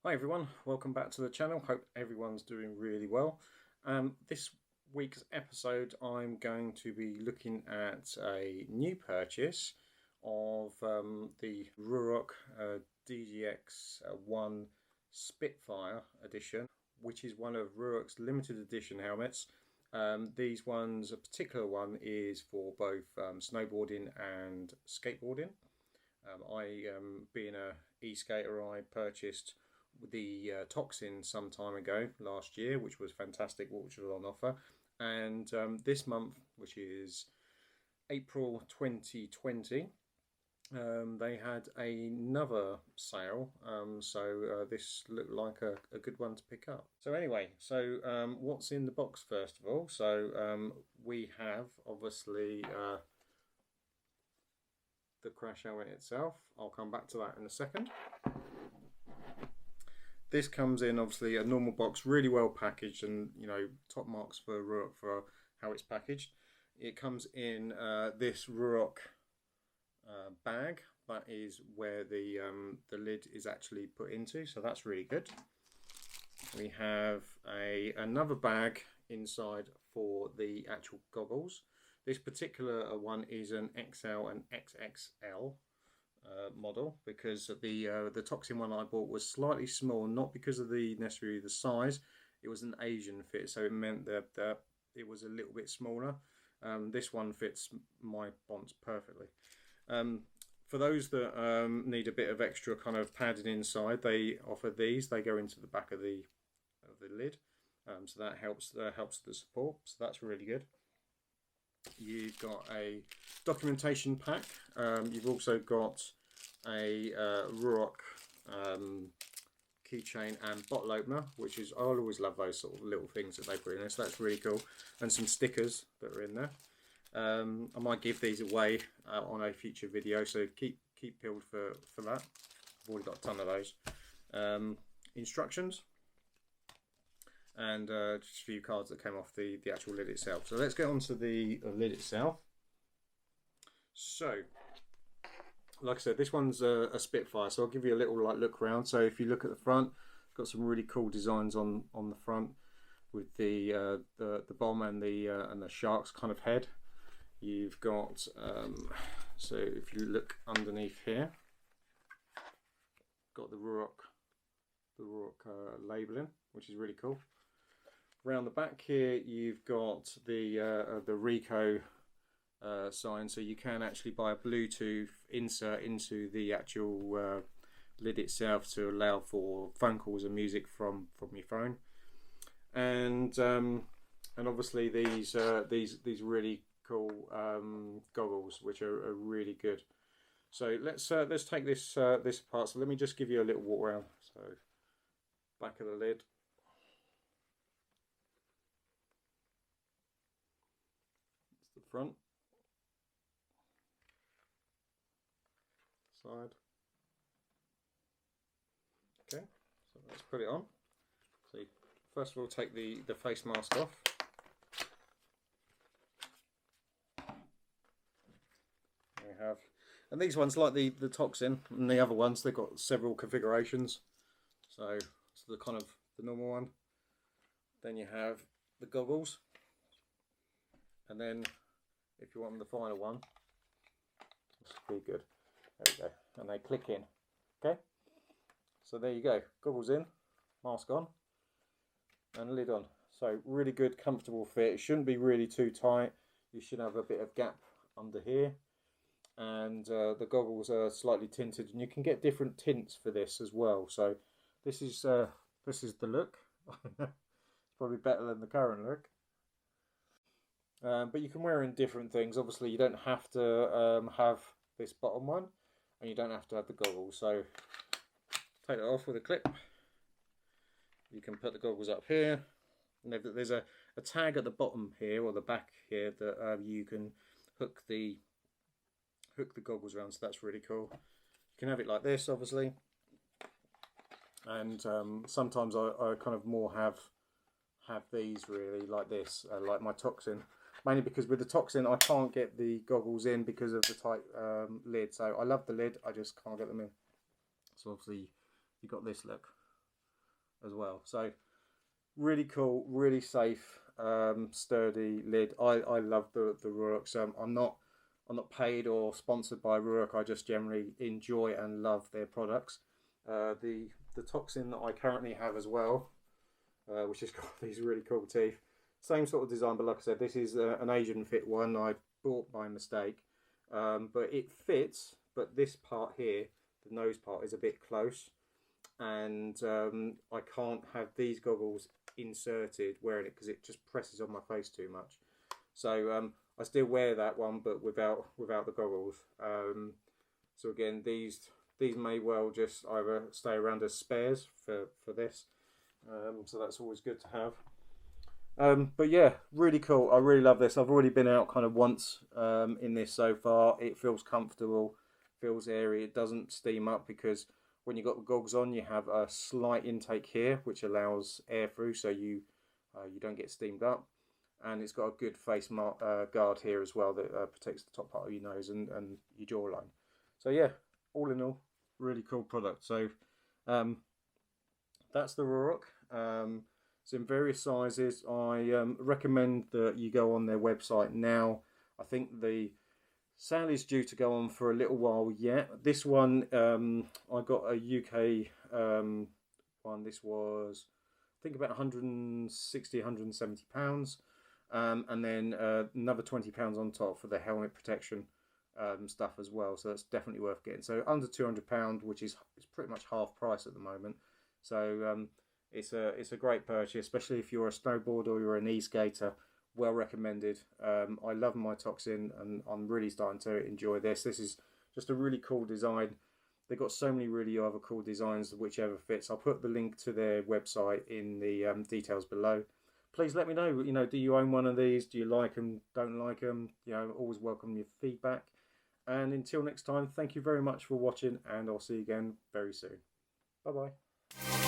Hi everyone, welcome back to the channel. Hope everyone's doing really well. This week's episode I'm going to be looking at a new purchase of the RUROC DJI One Spitfire edition, which is one of RUROC's limited edition helmets. These ones, a particular one is for both snowboarding and skateboarding. Being a e-skater, I purchased the Toxin some time ago last year, which was fantastic, which was on offer. And this month, which is April 2020, they had another sale, so this looked like a good one to pick up. So anyway, what's in the box first of all? So we have obviously the crash helmet itself. I'll come back to that in a second. This comes in obviously a normal box, really well packaged, and top marks for RUROC for how it's packaged. It comes in this RUROC bag. That is where the lid is actually put into, so that's really good. We have another bag inside for the actual goggles. This particular one is an XL and XXL model, because the Toxin one I bought was slightly small, not because of necessarily the size. It was an Asian fit, so it meant that it was a little bit smaller. This one fits my bonds perfectly. For those that need a bit of extra kind of padding inside, they offer these. They go into the back of the lid, so that helps the support. So that's really good. You've got a documentation pack. You've also got a RUROC keychain and bottle opener, which is, I'll always love those sort of little things that they put in there, so that's really cool. And some stickers that are in there. I might give these away on a future video, so keep peeled for that. I've already got a ton of those. Instructions, and just a few cards that came off the actual lid itself. So let's get on to the lid itself. So, like I said, this one's a Spitfire, so I'll give you a little look around. So if you look at the front, it's got some really cool designs on the front with the bomb and the shark's kind of head. You've got so if you look underneath here, got the RUROC labelling, which is really cool. Around the back here, you've got the Rico sign, so you can actually buy a Bluetooth insert into the actual lid itself to allow for phone calls and music from your phone. And obviously these really cool goggles, which are really good. So let's take this apart. So let me just give you a little walk around. So back of the lid. It's the front. Side. Okay, so let's put it on. So first of all, take the face mask off. There we have, and these ones, like the Toxin and the other ones, they've got several configurations. So it's the kind of the normal one. Then you have the goggles, and then if you want the final one, this will be good. There we go, and they click in. Okay, so there you go, goggles in, mask on, and lid on. So really good, comfortable fit. It shouldn't be really too tight. You should have a bit of gap under here, and the goggles are slightly tinted, and you can get different tints for this as well. So this is the look. It's probably better than the current look. But you can wear in different things. Obviously, you don't have to have this bottom one, and you don't have to have the goggles. So take it off with a clip. You can put the goggles up here. And there's a tag at the bottom here, or the back here, that you can hook the goggles around. So that's really cool. You can have it like this, obviously. And sometimes I kind of more have these really like this, like my Toxin. Mainly because with the Toxin I can't get the goggles in because of the tight lid. So I love the lid, I just can't get them in. So obviously you've got this look. as well. So really cool, really safe, sturdy lid. I love the RUROC. So I'm not paid or sponsored by RUROC. I just generally enjoy and love their products. The Toxin that I currently have as well, which has got these really cool teeth. Same sort of design, but like I said, this is an Asian fit one I bought by mistake. But it fits, but this part here, the nose part, is a bit close, and I can't have these goggles inserted wearing it because it just presses on my face too much. So I still wear that one, but without the goggles. So again, these may well just either stay around as spares for this. So that's always good to have. But yeah, really cool. I really love this. I've already been out kind of once in this so far. It feels comfortable, feels airy. It doesn't steam up because when you've got the goggles on, you have a slight intake here, which allows air through, so you don't get steamed up. And it's got a good face guard here as well that protects the top part of your nose and your jawline. So yeah, all in all, really cool product. So that's the RUROC. It's in various sizes. I recommend that you go on their website now. I think the sale is due to go on for a little while yet. This one, I got a UK one. This was, I think, about 160, 170 pounds. And then another £20 on top for the helmet protection stuff as well. So that's definitely worth getting. So under £200, which is pretty much half price at the moment. So it's a great purchase, especially if you're a snowboarder or you're an e-skater. Well recommended. I love my Toxin, and I'm really starting to enjoy this. This is just a really cool design. They've got so many really other cool designs, whichever fits. I'll put the link to their website in the details below. Please let me know, do you own one of these? Do you like them? Don't like them? Always welcome your feedback. And until next time, thank you very much for watching, and I'll see you again very soon. Bye-bye.